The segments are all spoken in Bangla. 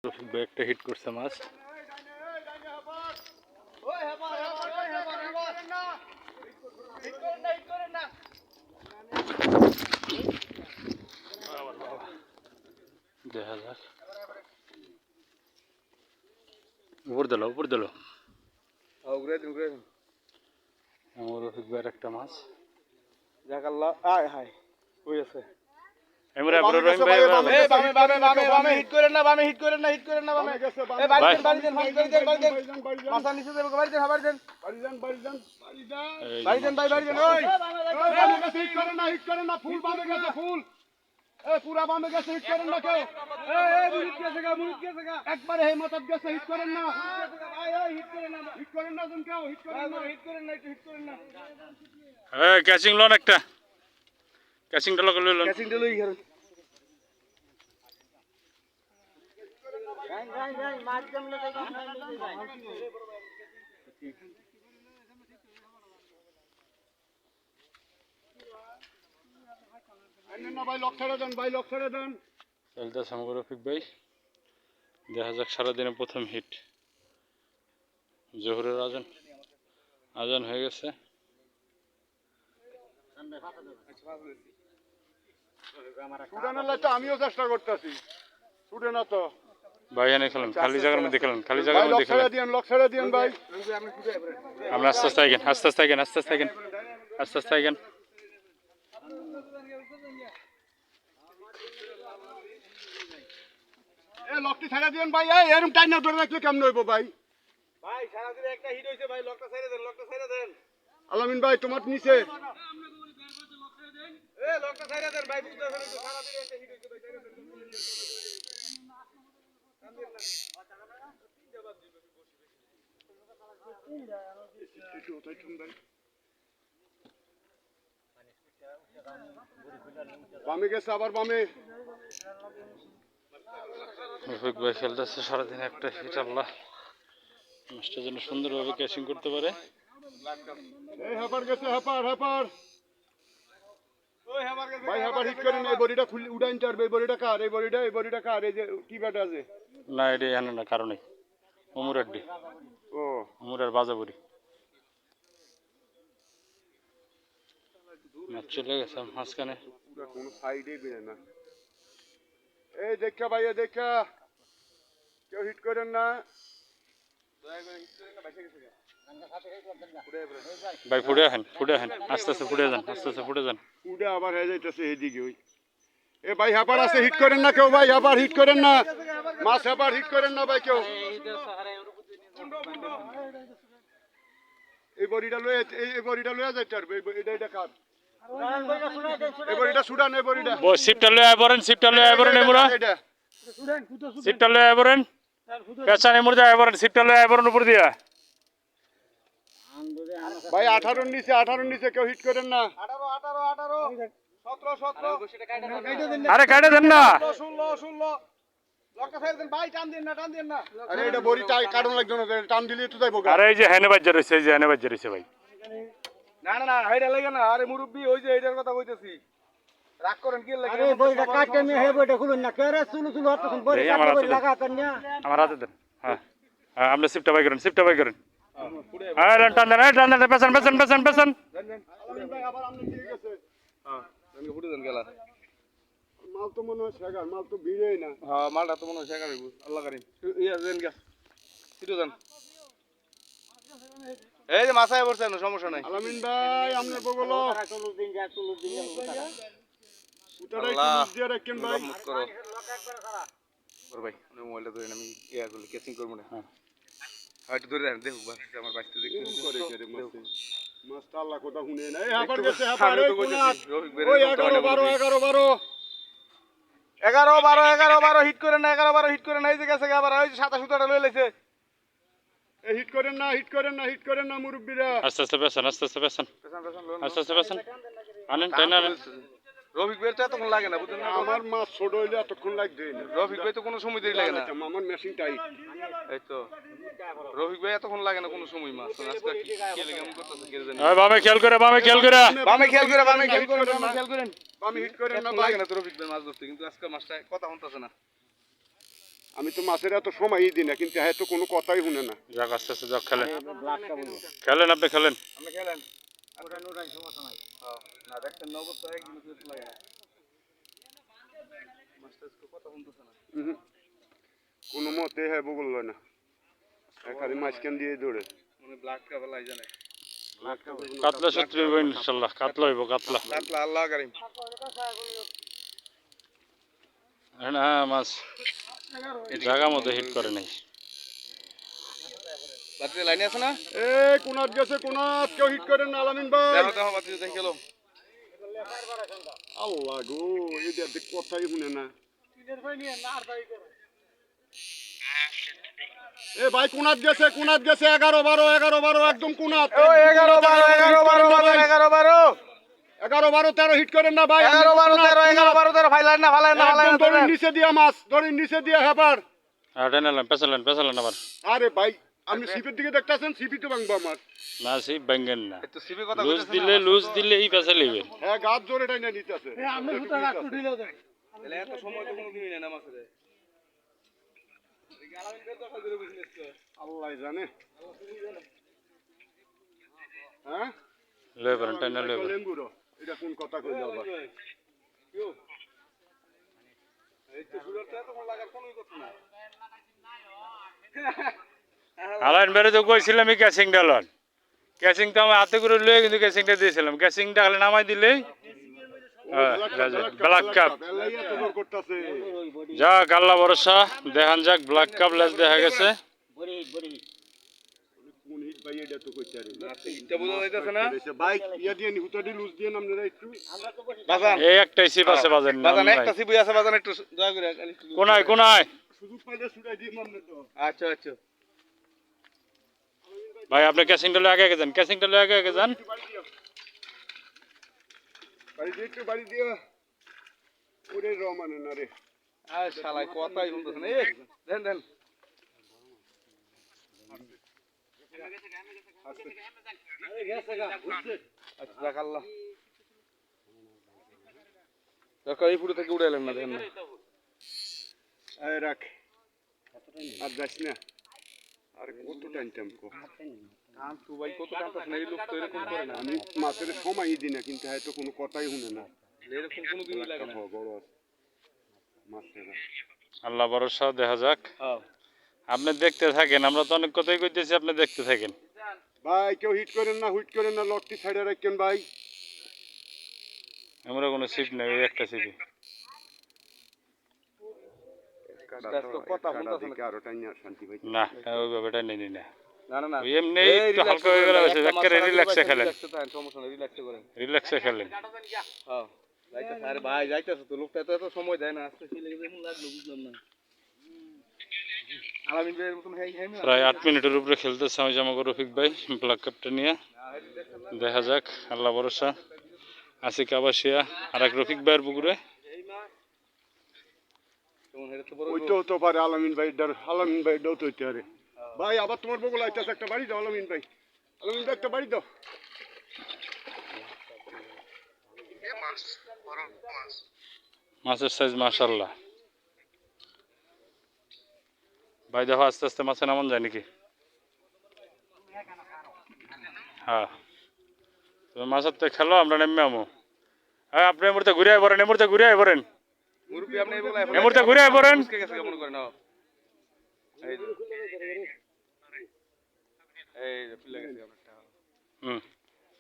একটা হিট করছে মাছ। দেখা যাক, উপর দিল আমার রফিক ভাইয়ের একটা মাছ। পুরা বামে গেছে, হিট করেন না কেউ। একবারে হে মাথাত গেছে, হিট করেন না, হিট করেন না কেউ, হিট করেন না। ক্যাচিং লোন একটা, ক্যাচিংটা লগে লইলন। চলতেছে আমার রফিক ভাই। দেখা যাক সারাদিনে প্রথম হিট। জোহরের আজান হয়ে গেছে। আমিও চেষ্টা করতেছি, ছুটে না তো ভাই। এনে খেলেন, খালি জায়গার মধ্যে খেলেন, খালি জায়গার মধ্যে খেলেন। লক ছেড়ে দিন ভাই। আমরা আস্তে আস্তে আইগেন, আস্তে আস্তে আইগেন, আস্তে আস্তে আইগেন, আস্তে আস্তে আইগেন। লকটি ছেড়ে দিন ভাই। এরকম টাইম না ধরে রাখলে কেমন হইব ভাই? ভাই সারাদিন একটা হিট হইছে ভাই, লকটা ছেড়ে দেন। আলামিন ভাই তোমার নিচে লকটা ছেড়ে দেন ভাই, বুঝতে পারেন তো সারাদিন একটা হিট হইছে ভাই, ছেড়ে দেন। বামে গেছে, আবার বামে। রফিক ভাই খেলতেছে সারাদিন একটা হিট। আল্লাহ মাছটা যেন সুন্দরভাবে ক্যাচিং করতে পারে। ভাই হাবার হিট করেন। এই বডিটা খুলে উড়াইন চারবে। এই বডিটা কার? এই বডিটা কার? এই যে কি ব্যাটা আছে না, এটা জানে না, কারণে অমুর আড্ডি। ও অমুরের বাজাবুরি মাছ চলে গেছে মাঝখানে। কোনো সাইডে বেরে না। এই দেখা ভাই, দেখা কেউ হিট করেন না। ভাই ফুটে আহেন, আস্তে আস্তে ফুটে যান, আস্তে আস্তে ফুটে যান। উড়ে আবার হয়ে যাইতেছে এদিকে। ওই এ ভাই হাবার আছে, হিট করেন না কেউ ভাই, হাবার হিট করেন না। মাছ হাবার হিট করেন না ভাই কেউ। এই বডিটা লয়ে যাইতে পারবে। এটা কার? এই বডিটা সুডান। এই বডিটা সিপটা লয়ে আইবরেন, এমুরা সিপটা লয়ে আইবরেন, পেছান এমুর যায় আইবরেন, সিপটা লয়ে আইবরেন উপর দিয়া। ভাই 18 নিচে কেউ হিট করেন না। 18 17 আরে কাটে দেন না। 16 লকটা ছেড়ে দেন ভাই, টান দেন না। আরে এটা বড়ি কাটন লাগবে না, টান দিলে তো যাইবো। আরে এই যে হেনে বাজ্জা রইছে, ভাই। না হাইডা লাগে না। আরে মুরব্বি, ওই যে এইটার কথা কইতেছি। রাগ করেন কি লাগে? আরে বইটা কাটতে নি, হে বইটা খুলুন না। কেরে চুলু হচ্ছে বড়ি কাটতে বড়ি লাগাতেন না। আমার হাতে দেন। হ্যাঁ আপনি সিপটা বাই করেন। হ্যাঁ টান দেন, পেছন। আলামিন ভাই আবার আমনে দিয়ে গেছে। হ্যাঁ আমি ফুটে দেন গেলা। মাল তো মনে হয় শেগার, মাল তো ভিড়েই না। হ্যাঁ মালটা তো মনে হয় শেগার হইব। আল্লাহ করিম। ইয়া দেন গা। ফুটে দেন। এই যে মাথায় পড়ছে না, সমস্যা নাই। আলামিন ভাই আমনে বগলো চলুন দিন যা। আল্লাহ দিয়ে রাখেন ভাই। রহমত করো। বড় ভাই আপনি মোবাইলটা ধরেন, আমি ইয়া করলে কেচিং করব না। হ্যাঁ হয়তো ধরে দেন, দেখো বাস আমার বাইকটা দেখুন করে মাছটা আল্লাহ কথা শুনে না। এই হাবার গেছে, হাবার এই কোনা। ওই 11 12 হিট করে না। 11 12 হিট করে না। এই যে গেছে আবার ওই 27 17টা লই লাইছে। এই হিট করেন না মুরব্বিরা। আস্তে আস্তে পেছন আনেন টাইনা আনেন। রফিক ভাই তো এতক্ষণ লাগে না, বুঝছেন না? আমার মাছ ছোট হইলে এতক্ষণ লাগবে না। রফিক ভাই তো কোনো সময় দেরি লাগে না। আমার মেশিন টাইট। এই তো রফিক ভাই এতক্ষণ লাগে না কোনো সময় মাছ। আজকে কি লাগে এমন করতেছে কে জানে। এই বামে খেয়াল করে। বামে হিট করেন না ভাই। না তো রফিক ভাই মাছ ধরতে, কিন্তু আজকে মাছটা কথা শুনতেছে না। আমি তো মাছের এত সময়ই দিই না, কিন্তু হ্যাঁ তো কোনো কথাই শুনে না। যাক আস্তে আস্তে যাক, খেলেন খেলেন, আপনি খেলেন। আপনি খেলেন সমস্যা নাই। না দেখছেন না অবস্থা একদম কিছু লাগে না। মাছটা কথা শুনতেছে না কোনো মতে, হ্যাঁ বলল না, খালি মাঝখান দিয়ে দৌড়ে মানে ব্লাড কাভার লাই জানে। কাতলা সত্যি হইব ইনশাল্লাহ, কাতলা হইব, কাতলা। কাতলা আল্লাহ কারিম। না মাছ জায়গা মতো হিট করে নাই। বাতিতে লাইনে আছে না? এই কোনাত গেছে, কোনাত কেউ হিট করেন না আলামিন ভাই। দেখো দেখো বাতিতে দেখে গেল। আল্লাহ গো, এই দেখ কথাই শুনে না। এ ভাই কোনাত গেছে, কোনাত গেছে, 11 12 একদম কোনাত। ও 11 12 13 হিট করেন না ভাই। 11 12 13 ফাইলেন না, ফাইলেন না, ফাইলেন না। দড়ির নিচে দিয়া মাছ, দড়ির নিচে দিয়া হেপার। টেনেলেন, পেছালেন, পেছালেন আবার। আরে ভাই আপনি সিপির দিকে দেখতেছেন, সিপি তো ভাঙবো আমার। না সিপ ভাঙেন না, লুজ দিলে এই পেছা লিবেন। হ্যাঁ গাছ জোরে টাইনা নিতেছে। আপনি ফুটা রাখতে ঢিলেও দেন। তাহলে এত সময় তো কোনো দিনই না মাছের। আল্লাহ জানে। হ্যাঁ লেবেন, টেনে লেবেন। লেঙ্গুরো এটা কোন কথা কইলো আবার? এই তো সুরটা তো লাগার কোনোই কথা না। আলাইন বেরে তো কইছিলাম এই ক্যাচিং ডালন, ক্যাচিং তো আমার হাতে করে লয়ে কিন্তু ক্যাচিংটা দিয়েছিলাম, ক্যাচিংটা খালি নামাই দিলেই ব্ল্যাক কাপ। যাক আল্লাহ ভরসা, দেখান যাক ব্ল্যাক কাপ লেজ দেখা গেছে। এই একটাই সিপ আছে বাজার না, কোনায় কোনায়। আচ্ছা আচ্ছা ভাই আপনি ক্যাচিংটা লয়ে আগে যান, ক্যাচিংটা লয়ে আগে যান। বাড়ি দিয়ে একটু বাড়ি দিয়ে ওরে রমানে না রে। আয় শালাই কথাই শুনতেছ না। এই দেন দেন আচ্ছা আল্লাহ দরকার এই ফুটো থেকে উড়ে এলেন না, দেখেন না। আয় রাখ আর যাস না। আরে কত টাইমটাম কাম তো ভাই, কত টাইমটাস না। এই লোক তো এরকম করে না। আমি মাছের সময়ই দিই না, কিন্তু হয়তো কোনো কথাই শুনে না। এরকম কোনো দিনই লাগে না। বড় আছে মাছের। আল্লাহ ভরসা, দেখা যাক। আপনি দেখতে থাকেন, আমরা তো অনেক কথাই কইতেছি, আপনি দেখতে থাকেন। ভাই কেউ হিট করেন না, হুইট করেন না, লকটি সাইডে রাখেন ভাই। আমরা কোনো সিপ নেই, ওই একটা সিপি। না ওইভাবে টাই নেই না, এমনি একটু হালকা হয়ে গেলে রিল্যাক্সে খেলেন, রিল্যাক্সে খেলেন। আরে ভাই যাইতেছে তো, লোকটা তো এত সময় দেয় না। আজকে ছিল এমন লাগলো বুঝলাম না। আলামিন ভাইয়ের মতন প্রায় 8 মিনিটের উপরে খেলতেছে আমি আমাকে রফিক ভাই ব্ল্যাক কাপটা নিয়ে। দেখা যাক আল্লাহ ভরসা। আসি কাবাসিয়া আর এক রফিক ভাইয়ের পুকুরে। ওইটা হতে পারে আলামিন ভাই, আলামিন ভাই ডাউট হইতে পারে। ভাই আবার তোমার বগল আইতাছে, একটা বাড়ি দাও আলামিন ভাই। আলামিন ভাই একটা বাড়ি দাও। মাছের সাইজ মাশাআল্লাহ। ভাই দেখো আস্তে আস্তে মাছে নামন যায় নাকি? হ্যাঁ তুমি মাছের তো খেলো, আমরা নেমে আমো। হ্যাঁ আপনি এই মুহূর্তে ঘুরে আইবরেন, এই মুহূর্তে ঘুরে আইবরেন, এই মুহূর্তে ঘুরে আইবরেন।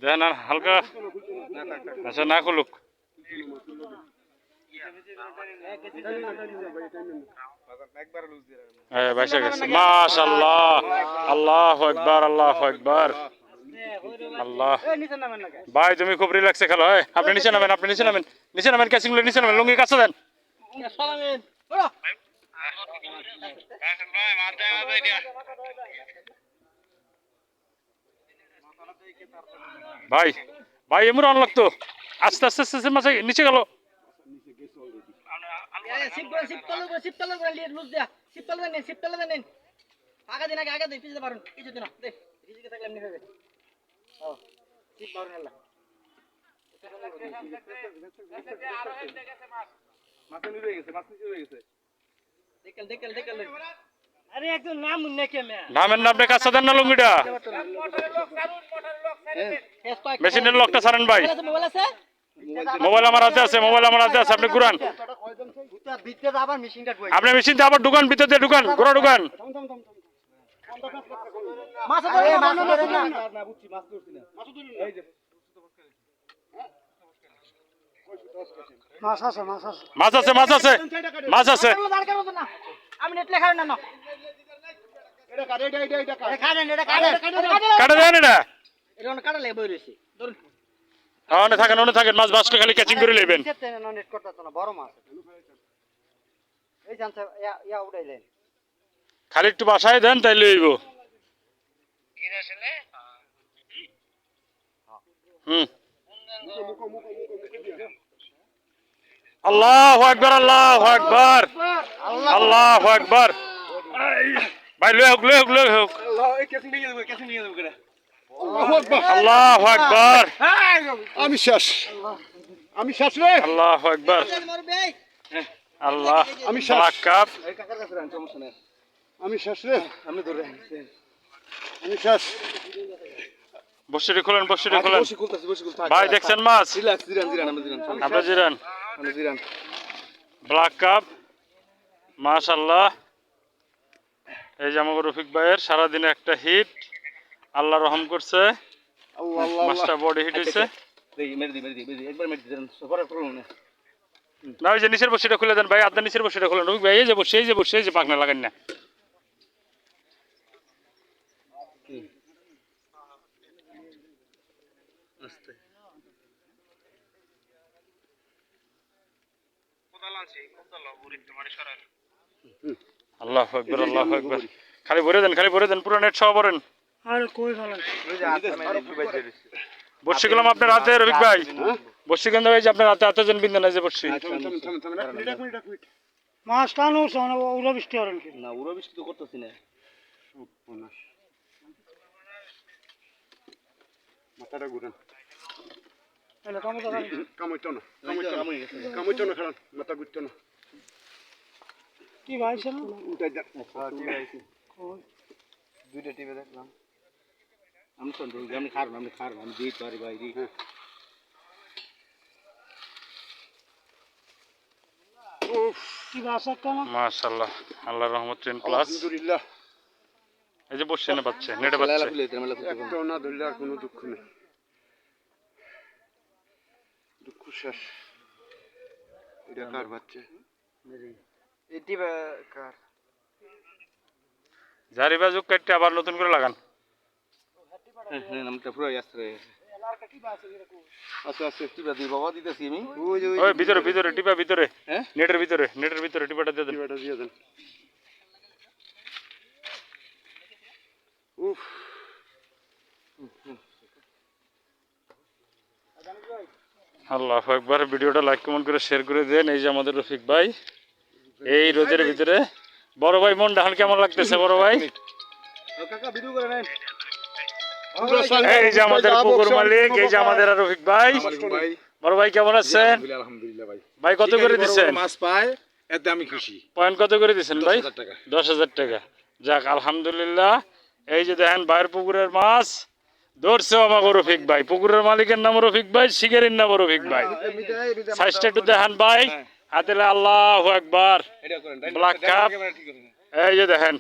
দেখেন আর হালকা, আচ্ছা না খুলুক। বাইসা গেছে মাশাআল্লাহ। আল্লাহু আকবার, আল্লাহু আকবার, আল্লাহ। ভাই তুমি খুব রিল্যাক্সে খেলো। আপনি নিচে নামেন, আপনি নিচে নামেন, নিচে নামেন, ক্যাচিং গুলো নিচে নামেন, লুঙ্গি কাছে দেন। ভাই ভাই এমন অন লাগতো, আস্তে আস্তে আস্তে মাছে নিচে গেল। আরে একজন নাম নেকে মে নামের না আপনি কাছে দেন না লুঙ্গিটা মেশিনের লকটা ছাড়েন ভাই মোবাইল আছে মোবাইল আমার হাতে আছে আপনি ঘুরান ভিতরে আবার মেশিনটা ঢুকাই আপনি মেশিন দিয়ে আবার ঢুকান ভিতর দিয়ে ঢুকান ঘোরা ঢুকান মাছ ধরে না মাছ আছে মাছ আছে আমি নেট লেখা না কাটা দেন এটা এটা কাটা লেগে বই রইছে ধরুন ওনে থাকেন মাছ বাসলে খালি ক্যাচিং করে নেবেন নেট করতে না বড় মাছ এই জানতে ইয়া উড়াইলেন খালি একটু বাসায় দেন তাই লইব হুম আল্লাহু আকবার আল্লাহু আকবার ভাই লই হোক আল্লাহ এই কেসিং নিয়ে যাবো করে আল্লাহু আকবার আমি শেষ রে আল্লাহু আকবার আল্লাহ আমি শেষ। ব্ল্যাক কাপ এই কাকার কাছে রান সমস্যা নেই আমি শেষ রে আমি ধরে আমি শেষ বসিরে খোলেন বসি খুলতাছি ভাই দেখছেন মাছ রিল্যাক্স জিরান আপনি জিরান আমি জিরান ব্ল্যাক কাপ মাশাআল্লাহ এই যে আমাদের রফিক ভাইয়ের সারাদিনে একটা হিট আল্লাহ রহম করছে আল্লাহ মাছটা বডি হিট হয়েছে দেই মেরে দি একবার মেরে দিন সফরের প্রবলেম না না ওই যে নিচের বসিটা খুলে দেন ভাই আপনার নিচের বসিটা খুলেন রফিক ভাই এই যে পাখনা লাগান না আস্তে আল্লাহু আকবার খালি ভরে দেন পুরো নেট সহ ভরেন আর কই ভালো বসি গেলাম আপনার হাতে রফিক ভাই বসি কেন ভাই যে আপনার হাতে যেন বিন্দু নাই যে বসি মাছ টানো সোনা উড়া বৃষ্টি হরেন কি না উড়ো বৃষ্টি তো করতেছি না মাথাটা ঘুরান এলা কাম তো কামইতো না খারাপ মাথা ঘুরতো না কি ভাইছে না উঠাই দেন দুইটা টিভি দেখলাম আমি তো আমি খারাপ আমি দিই পারি ভাই দি কি ভাষা কেন মাশাআল্লাহ আল্লাহর রহমত 10 প্লাস আলহামদুলিল্লাহ এই যে বসে না পাচ্ছে নেটে পাচ্ছে একটাও না ধরলে আর কোনো দুঃখ নেই দুঃখ শেষ এটা কার বাচ্চা এটি কার জারি বাজুক কাটতে আবার নতুন করে লাগান হ্যাঁ নামটা পুরো আসছে আচ্ছা টিপা দিই বাবা দিতেছি আমি ওই ভিতরে টিপা ভিতরে হ্যাঁ নেটের ভিতরে টিপাটা দিয়ে দেন টিপাটা দিয়ে দেন উফ আল্লাহু আকবার ভিডিওটা লাইক কমেন্ট করে শেয়ার করে দেন এই যে আমাদের রফিক ভাই এই রোদের ভিতরে বড় ভাই মন ডাহান কেমন লাগতেছে বড় ভাই কাকা ভিডিও করে নেন এই যে আমাদের পুকুর মালিক এই যে আমাদের রফিক ভাই ভাই বড় ভাই কেমন আছেন আলহামদুলিল্লাহ ভাই ভাই কত করে দিচ্ছেন মাছ পায় এতে আমি খুশি পয়েন্ট কত করে দিচ্ছেন ভাই 10,000 টাকা 10,000 টাকা যাক আলহামদুলিল্লাহ এই যে দেখেন ভাইয়ের পুকুরের মাছ ধরছে আমাকে রফিক ভাই পুকুরের মালিকের নাম রফিক ভাই শিকারীর নাম রফিক ভাই সাইজটা একটু দেখেন ভাই হাতে আল্লাহু আকবার এটা করেন ব্ল্যাক কাপ এই যে দেখেন